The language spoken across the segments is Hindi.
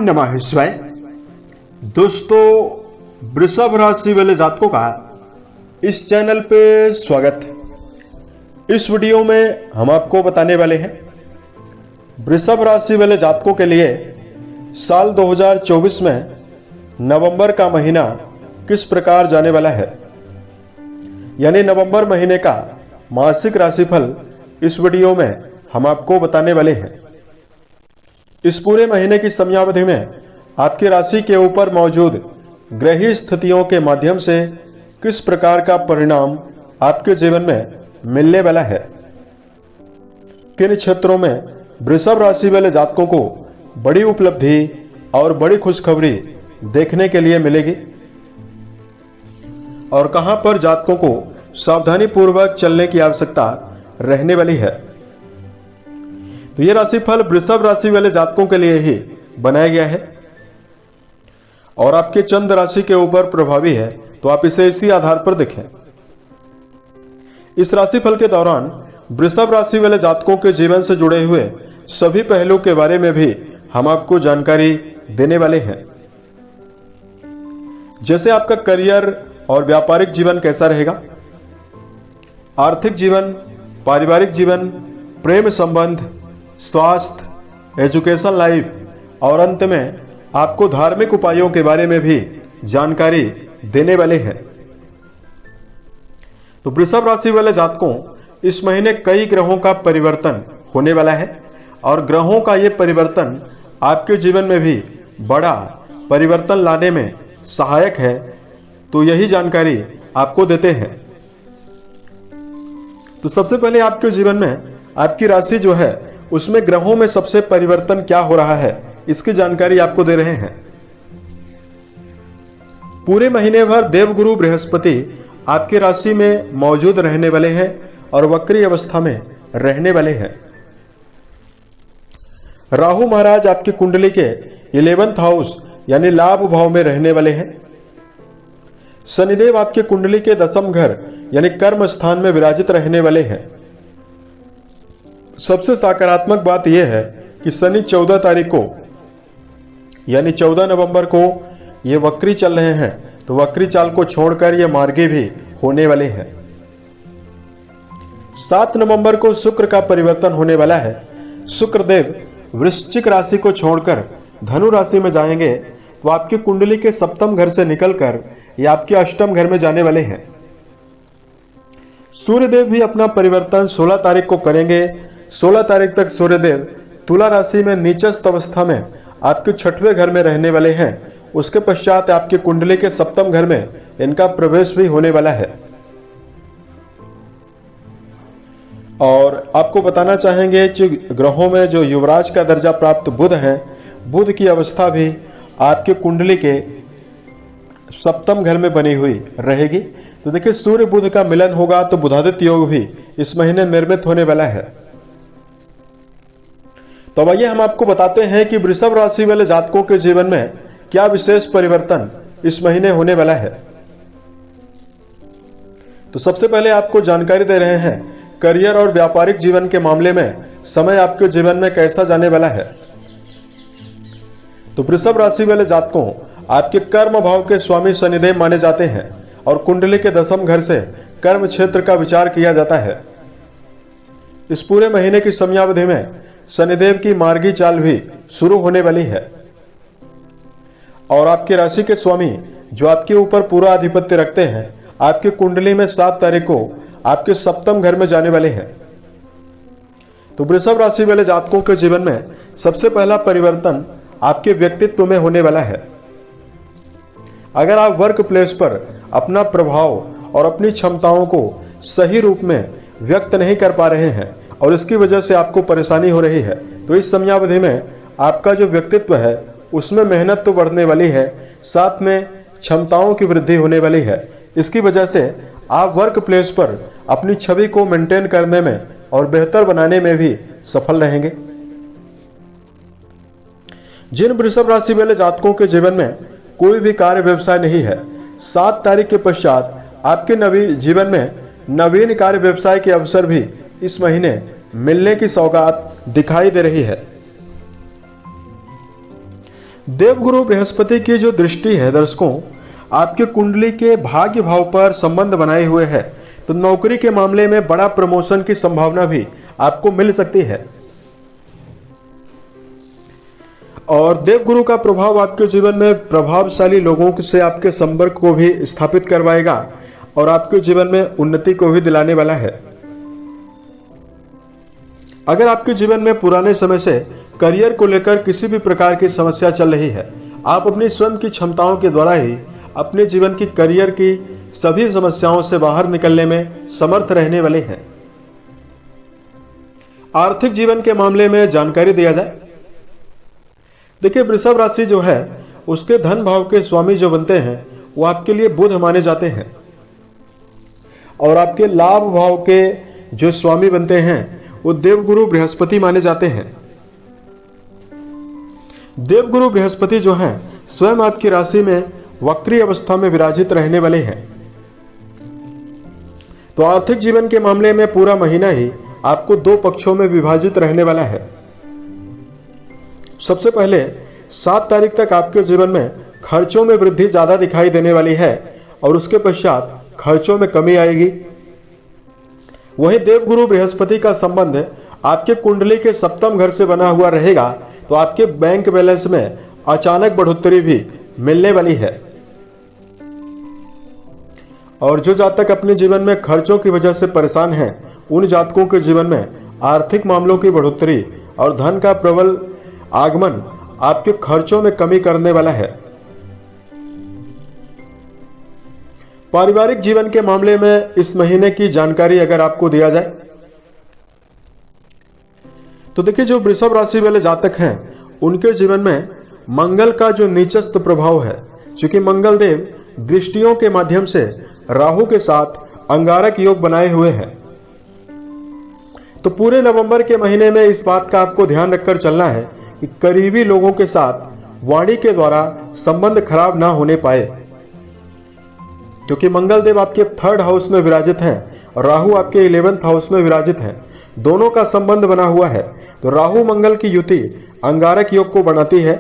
नमः शिवाय। दोस्तों, वृषभ राशि वाले जातकों का इस चैनल पे स्वागत है। इस वीडियो में हम आपको बताने वाले हैं वृषभ राशि वाले जातकों के लिए साल 2024 में नवंबर का महीना किस प्रकार जाने वाला है, यानी नवंबर महीने का मासिक राशिफल इस वीडियो में हम आपको बताने वाले हैं। इस पूरे महीने की समयावधि में आपकी राशि के ऊपर मौजूद ग्रही स्थितियों के माध्यम से किस प्रकार का परिणाम आपके जीवन में मिलने वाला है, किन क्षेत्रों में वृषभ राशि वाले जातकों को बड़ी उपलब्धि और बड़ी खुशखबरी देखने के लिए मिलेगी और कहां पर जातकों को सावधानी पूर्वक चलने की आवश्यकता रहने वाली है। तो यह राशिफल वृषभ राशि वाले जातकों के लिए ही बनाया गया है और आपके चंद्र राशि के ऊपर प्रभावी है, तो आप इसे इसी आधार पर देखें। इस राशिफल के दौरान वृषभ राशि वाले जातकों के जीवन से जुड़े हुए सभी पहलू के बारे में भी हम आपको जानकारी देने वाले हैं, जैसे आपका करियर और व्यापारिक जीवन कैसा रहेगा, आर्थिक जीवन, पारिवारिक जीवन, प्रेम संबंध, स्वास्थ्य, एजुकेशन लाइफ और अंत में आपको धार्मिक उपायों के बारे में भी जानकारी देने वाले हैं। तो वृषभ राशि वाले जातकों, इस महीने कई ग्रहों का परिवर्तन होने वाला है और ग्रहों का यह परिवर्तन आपके जीवन में भी बड़ा परिवर्तन लाने में सहायक है, तो यही जानकारी आपको देते हैं। तो सबसे पहले आपके जीवन में आपकी राशि जो है उसमें ग्रहों में सबसे परिवर्तन क्या हो रहा है, इसकी जानकारी आपको दे रहे हैं। पूरे महीने भर देवगुरु बृहस्पति आपकी राशि में मौजूद रहने वाले हैं और वक्री अवस्था में रहने वाले हैं। राहु महाराज आपकी कुंडली के 11th हाउस यानी लाभ भाव में रहने वाले हैं। शनिदेव आपके कुंडली के 10म घर यानी कर्म स्थान में विराजित रहने वाले हैं। सबसे सकारात्मक बात यह है कि शनि 14 तारीख को यानी 14 नवंबर को ये वक्री चल रहे हैं, तो वक्री चाल को छोड़कर ये मार्गी भी होने वाले हैं। 7 नवंबर को शुक्र का परिवर्तन होने वाला है। शुक्रदेव वृश्चिक राशि को छोड़कर धनु राशि में जाएंगे, तो आपकी कुंडली के 7म घर से निकलकर ये आपके 8म घर में जाने वाले हैं। सूर्यदेव भी अपना परिवर्तन 16 तारीख को करेंगे। 16 तारीख तक सूर्यदेव तुला राशि में नीचस्थ अवस्था में आपके 6वें घर में रहने वाले हैं। उसके पश्चात आपकी कुंडली के 7म घर में इनका प्रवेश भी होने वाला है। और आपको बताना चाहेंगे कि ग्रहों में जो युवराज का दर्जा प्राप्त बुध है, बुध की अवस्था भी आपके कुंडली के 7म घर में बनी हुई रहेगी। तो देखिए, सूर्य बुध का मिलन होगा तो बुधादित्य योग भी इस महीने निर्मित होने वाला है। तो आइए हम आपको बताते हैं कि वृषभ राशि वाले जातकों के जीवन में क्या विशेष परिवर्तन इस महीने होने वाला है। तो सबसे पहले आपको जानकारी दे रहे हैं करियर और व्यापारिक जीवन के मामले में समय आपके जीवन में कैसा जाने वाला है। तो वृषभ राशि वाले जातकों, आपके कर्म भाव के स्वामी शनिदेव माने जाते हैं और कुंडली के 10म घर से कर्म क्षेत्र का विचार किया जाता है। इस पूरे महीने की समयावधि में शनिदेव की मार्गी चाल भी शुरू होने वाली है और आपकी राशि के स्वामी जो आपके ऊपर पूरा आधिपत्य रखते हैं, आपकी कुंडली में 7 तारीख को आपके 7म घर में जाने वाले हैं। तो वृषभ राशि वाले जातकों के जीवन में सबसे पहला परिवर्तन आपके व्यक्तित्व में होने वाला है। अगर आप वर्क प्लेस पर अपना प्रभाव और अपनी क्षमताओं को सही रूप में व्यक्त नहीं कर पा रहे हैं और इसकी वजह से आपको परेशानी हो रही है, तो इस समयावधि में आपका जो व्यक्तित्व है उसमें मेहनत तो बढ़ने वाली है, साथ में क्षमताओं की वृद्धि होने वाली है। इसकी वजह से आप वर्क प्लेस पर अपनी छवि को मेंटेन करने में और बेहतर बनाने में भी सफल रहेंगे। जिन वृषभ राशि वाले जातकों के जीवन में कोई भी कार्य व्यवसाय नहीं है, 7 तारीख के पश्चात आपके जीवन में नवीन कार्य व्यवसाय के अवसर भी इस महीने मिलने की सौगात दिखाई दे रही है। देवगुरु बृहस्पति की जो दृष्टि है दर्शकों, आपकी कुंडली के भाग्य भाव पर संबंध बनाए हुए है, तो नौकरी के मामले में बड़ा प्रमोशन की संभावना भी आपको मिल सकती है। और देवगुरु का प्रभाव आपके जीवन में प्रभावशाली लोगों से आपके संपर्क को भी स्थापित करवाएगा और आपके जीवन में उन्नति को भी दिलाने वाला है। अगर आपके जीवन में पुराने समय से करियर को लेकर किसी भी प्रकार की समस्या चल रही है, आप अपनी स्वयं की क्षमताओं के द्वारा ही अपने जीवन की करियर की सभी समस्याओं से बाहर निकलने में समर्थ रहने वाले हैं। आर्थिक जीवन के मामले में जानकारी दिया जाए, देखिए वृषभ राशि जो है उसके धन भाव के स्वामी जो बनते हैं वो आपके लिए बुध माने जाते हैं, और आपके लाभ भाव के जो स्वामी बनते हैं वो देवगुरु बृहस्पति माने जाते हैं। देवगुरु बृहस्पति जो हैं स्वयं आपकी राशि में वक्री अवस्था में विराजित रहने वाले हैं। तो आर्थिक जीवन के मामले में पूरा महीना ही आपको दो पक्षों में विभाजित रहने वाला है। सबसे पहले 7 तारीख तक आपके जीवन में खर्चों में वृद्धि ज्यादा दिखाई देने वाली है और उसके पश्चात खर्चों में कमी आएगी। वहीं देवगुरु बृहस्पति का संबंध आपके कुंडली के सप्तम घर से बना हुआ रहेगा, तो आपके बैंक बैलेंस में अचानक बढ़ोतरी भी मिलने वाली है। और जो जातक अपने जीवन में खर्चों की वजह से परेशान हैं, उन जातकों के जीवन में आर्थिक मामलों की बढ़ोतरी और धन का प्रबल आगमन आपके खर्चों में कमी करने वाला है। पारिवारिक जीवन के मामले में इस महीने की जानकारी अगर आपको दिया जाए तो देखिए जो वृषभ राशि वाले जातक हैं उनके जीवन में मंगल का जो नीचस्थ प्रभाव है, क्योंकि मंगल देव दृष्टियों के माध्यम से राहु के साथ अंगारक योग बनाए हुए हैं। तो पूरे नवंबर के महीने में इस बात का आपको ध्यान रखकर चलना है कि करीबी लोगों के साथ वाणी के द्वारा संबंध खराब ना होने पाए, क्योंकि मंगल देव आपके 3rd हाउस में विराजित हैं और राहु आपके 11th हाउस में विराजित हैं। दोनों का संबंध बना हुआ है, तो राहु मंगल की युति अंगारक योग को बनाती है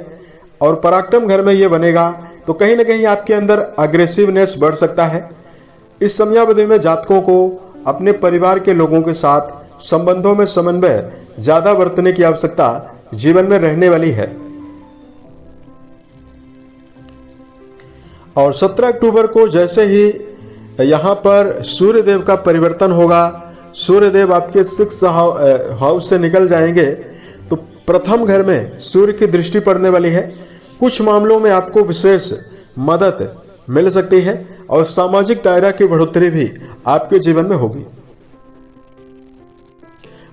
और पराक्रम घर में यह बनेगा, तो कहीं ना कहीं आपके अंदर अग्रेसिवनेस बढ़ सकता है। इस समयावधि में जातकों को अपने परिवार के लोगों के साथ संबंधों में समन्वय ज्यादा बरतने की आवश्यकता जीवन में रहने वाली है। और 17 अक्टूबर को जैसे ही यहां पर सूर्यदेव का परिवर्तन होगा, सूर्यदेव आपके 6th हाउस से निकल जाएंगे, तो प्रथम घर में सूर्य की दृष्टि पड़ने वाली है। कुछ मामलों में आपको विशेष मदद मिल सकती है और सामाजिक दायरा की बढ़ोतरी भी आपके जीवन में होगी।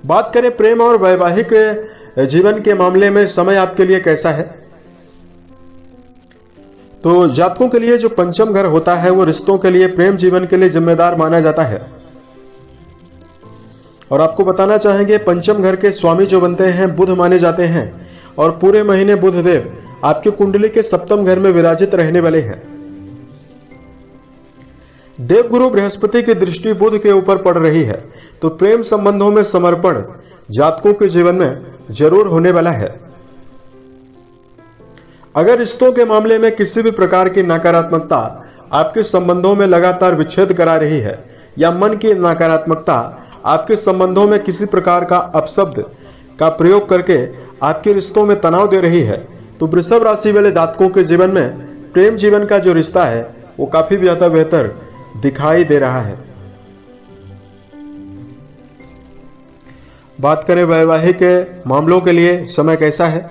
बात करें प्रेम और वैवाहिक जीवन के मामले में समय आपके लिए कैसा है, तो जातकों के लिए जो पंचम घर होता है वो रिश्तों के लिए, प्रेम जीवन के लिए जिम्मेदार माना जाता है। और आपको बताना चाहेंगे पंचम घर के स्वामी जो बनते हैं बुध माने जाते हैं, और पूरे महीने बुध देव आपकी कुंडली के सप्तम घर में विराजित रहने वाले हैं। देवगुरु बृहस्पति की दृष्टि बुध के ऊपर पड़ रही है, तो प्रेम संबंधों में समर्पण जातकों के जीवन में जरूर होने वाला है। अगर रिश्तों के मामले में किसी भी प्रकार की नकारात्मकता आपके संबंधों में लगातार विच्छेद करा रही है, या मन की नकारात्मकता आपके संबंधों में किसी प्रकार का अपशब्द का प्रयोग करके आपके रिश्तों में तनाव दे रही है, तो वृषभ राशि वाले जातकों के जीवन में प्रेम जीवन का जो रिश्ता है वो काफी ज्यादा बेहतर दिखाई दे रहा है। बात करें वैवाहिक मामलों के लिए समय कैसा है,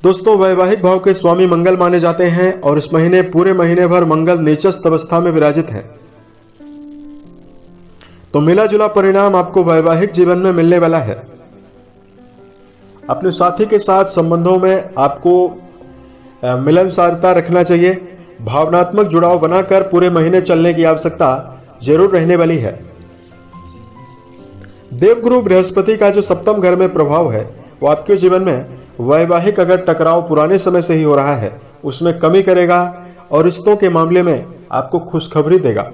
दोस्तों वैवाहिक भाव के स्वामी मंगल माने जाते हैं और इस महीने पूरे महीने भर मंगल नीचस्थ अवस्था में विराजित है। तो मिला जुला परिणाम आपको वैवाहिक जीवन में मिलने वाला है। अपने साथी के साथ संबंधों में आपको मिलनसारता रखना चाहिए, भावनात्मक जुड़ाव बनाकर पूरे महीने चलने की आवश्यकता जरूर रहने वाली है। देवगुरु बृहस्पति का जो सप्तम घर में प्रभाव है वो आपके जीवन में वैवाहिक अगर टकराव पुराने समय से ही हो रहा है उसमें कमी करेगा और रिश्तों के मामले में आपको खुशखबरी देगा।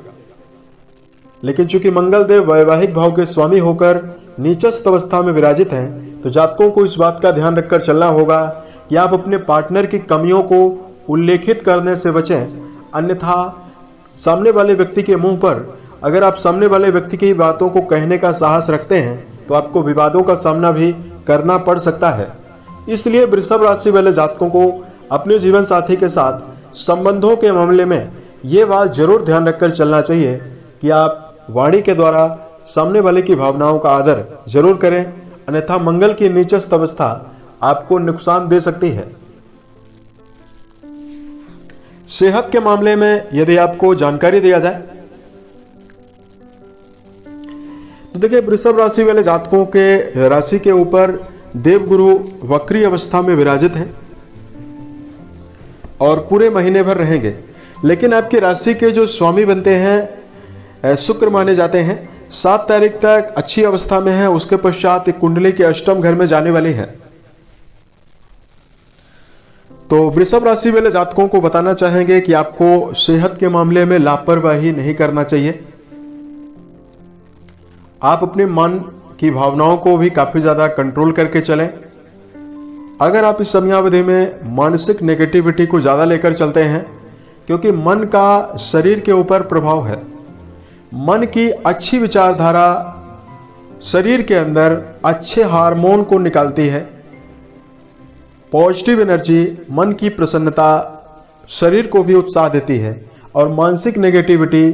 लेकिन चूंकि मंगल देव वैवाहिक भाव के स्वामी होकर नीचस्थ अवस्था में विराजित हैं, तो जातकों को इस बात का ध्यान रखकर चलना होगा कि आप अपने पार्टनर की कमियों को उल्लेखित करने से बचें, अन्यथा सामने वाले व्यक्ति के मुंह पर अगर आप सामने वाले व्यक्ति की बातों को कहने का साहस रखते हैं तो आपको विवादों का सामना भी करना पड़ सकता है। इसलिए वृषभ राशि वाले जातकों को अपने जीवन साथी के साथ संबंधों के मामले में यह बात जरूर ध्यान रखकर चलना चाहिए कि आप वाणी के द्वारा सामने वाले की भावनाओं का आदर जरूर करें, अन्यथा मंगल की नीचस्थ अवस्था आपको नुकसान दे सकती है। सेहत के मामले में यदि आपको जानकारी दिया जाए तो देखिए, वृषभ राशि वाले जातकों के राशि के ऊपर देवगुरु वक्री अवस्था में विराजित हैं और पूरे महीने भर रहेंगे। लेकिन आपकी राशि के जो स्वामी बनते हैं शुक्र माने जाते हैं, 7 तारीख तक अच्छी अवस्था में है। उसके पश्चात कुंडली के अष्टम घर में जाने वाली है। तो वृषभ राशि वाले जातकों को बताना चाहेंगे कि आपको सेहत के मामले में लापरवाही नहीं करना चाहिए। आप अपने मन की भावनाओं को भी काफी ज्यादा कंट्रोल करके चलें। अगर आप इस समयावधि में मानसिक नेगेटिविटी को ज्यादा लेकर चलते हैं, क्योंकि मन का शरीर के ऊपर प्रभाव है, मन की अच्छी विचारधारा शरीर के अंदर अच्छे हार्मोन को निकालती है। पॉजिटिव एनर्जी, मन की प्रसन्नता शरीर को भी उत्साह देती है और मानसिक नेगेटिविटी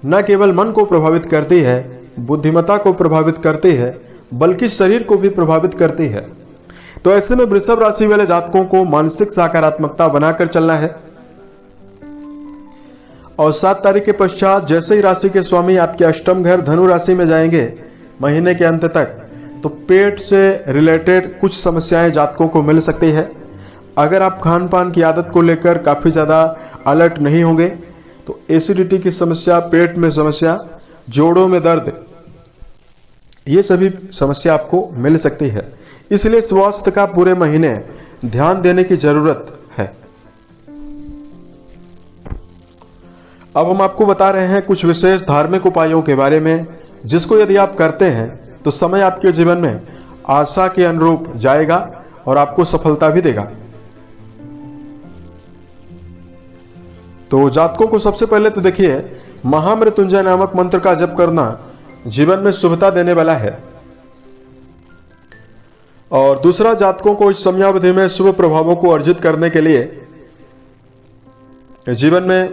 न केवल मन को प्रभावित करती है, बुद्धिमत्ता को प्रभावित करती है, बल्कि शरीर को भी प्रभावित करती है। तो ऐसे में वृषभ राशि वाले जातकों को मानसिक सकारात्मकता बनाकर चलना है। और 7 तारीख के पश्चात जैसे ही राशि के स्वामी आपके अष्टम घर धनु राशि में जाएंगे महीने के अंत तक, तो पेट से रिलेटेड कुछ समस्याएं जातकों को मिल सकती है। अगर आप खान पान की आदत को लेकर काफी ज्यादा अलर्ट नहीं होंगे तो एसिडिटी की समस्या, पेट में समस्या, जोड़ों में दर्द, ये सभी समस्या आपको मिल सकती है। इसलिए स्वास्थ्य का पूरे महीने ध्यान देने की जरूरत है। अब हम आपको बता रहे हैं कुछ विशेष धार्मिक उपायों के बारे में, जिसको यदि आप करते हैं तो समय आपके जीवन में आशा के अनुरूप जाएगा और आपको सफलता भी देगा। तो जातकों को सबसे पहले तो देखिए, महामृत्युंजय नामक मंत्र का जप करना जीवन में शुभता देने वाला है। और दूसरा, जातकों को इस समयावधि में शुभ प्रभावों को अर्जित करने के लिए जीवन में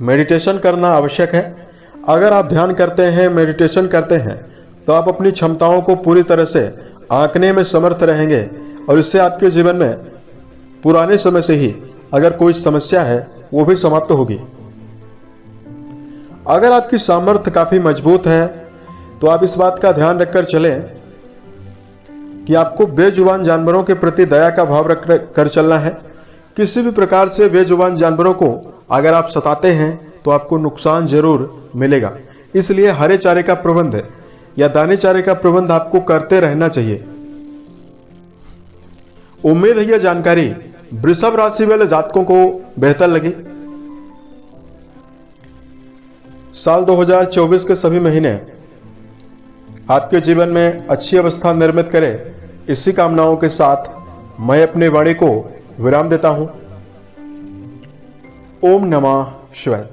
मेडिटेशन करना आवश्यक है। अगर आप ध्यान करते हैं, मेडिटेशन करते हैं, तो आप अपनी क्षमताओं को पूरी तरह से आंकने में समर्थ रहेंगे और इससे आपके जीवन में पुराने समय से ही अगर कोई समस्या है वो भी समाप्त होगी। अगर आपकी सामर्थ्य काफी मजबूत है तो आप इस बात का ध्यान रखकर चलें कि आपको बेजुबान जानवरों के प्रति दया का भाव रख कर चलना है। किसी भी प्रकार से बेजुबान जानवरों को अगर आप सताते हैं तो आपको नुकसान जरूर मिलेगा। इसलिए हरे चारे का प्रबंध या दाने चारे का प्रबंध आपको करते रहना चाहिए। उम्मीद है यह जानकारी वृषभ राशि वाले जातकों को बेहतर लगी। साल 2024 के सभी महीने आपके जीवन में अच्छी अवस्था निर्मित करे, इसी कामनाओं के साथ मैं अपनी वाणी को विराम देता हूं। ओम नमः शिवाय।